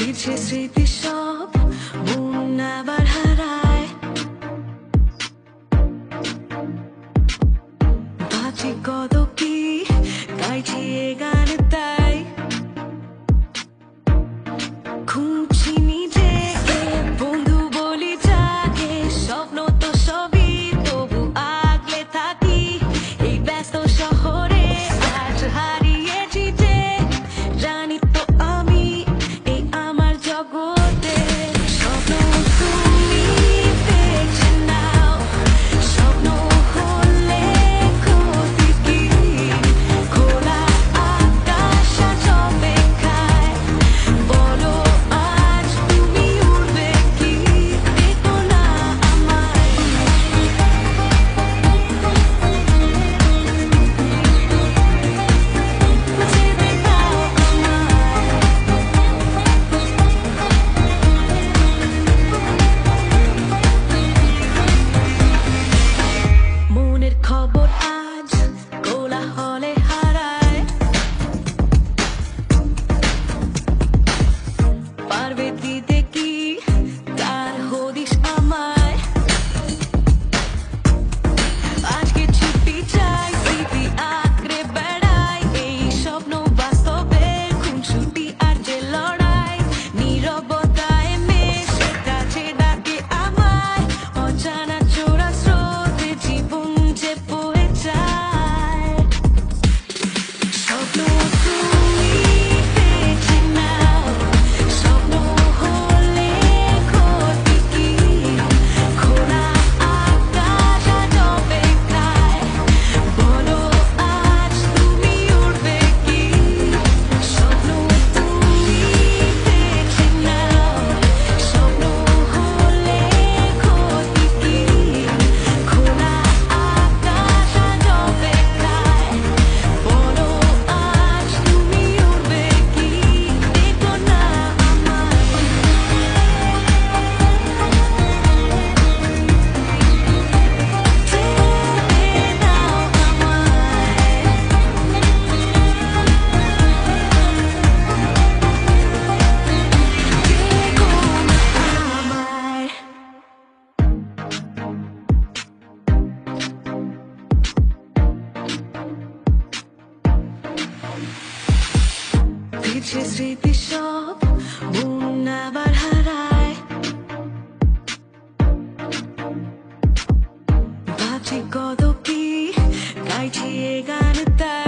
ফিরছে স্মৃতি সব মন আবার হারায়, ভাবছি কত কি গাইছি এ গান তাই খুঁজছি নিজেকে বন্ধু বলি যাকে, স্বপ্ন তো সবই তবু আগলে থাকি এই ব্যস্ত শহরে। আজ হারিয়েছি যে জানি তো আমি এই আমার জগতে, স্বপ্ন তুমি দেখছে নাও, স্বপ্ন হলে ক্ষতি কি, খোলা আকাশ আজ অপেক্ষায়, বলো আজ তুমি উড়বে কি, দেখো না আমায়, যেতে দাও আমায়। মনের খবর আজ কোলাহলে হারায়, পারবে দিতে কি তার হদিস আমায়, আজকে ছুটি চাই স্মৃতি আঁকড়ে বেড়াই, এই স্বপ্ন বাস্তবে খুনসুটি আর যে লড়াই, নীরবতায় মেশে কাছে ডাকে আমায়, অজানা চোরা স্রোতে জীবন যে বয়ে যায়, স্বপ্ন তুমি দেখছে নাও, স্বপ্ন হলে ক্ষতি কি, খোলা আকাশ আজ অপেক্ষায়, বলো আজ তুমি উড়বে কি, স্বপ্ন তুমি দেখছে নাও, স্বপ্ন হলে ক্ষতি কি, খোলা আকাশ আজ অপেক্ষায়, বলো আজ তুমি উড়বে কি, দেখো না আমায়, যেতে দাও আমায়, ফিরছে স্মৃতি সব মন আবার হারায়, ভাবছি কত কি গাইছি এ গান তাই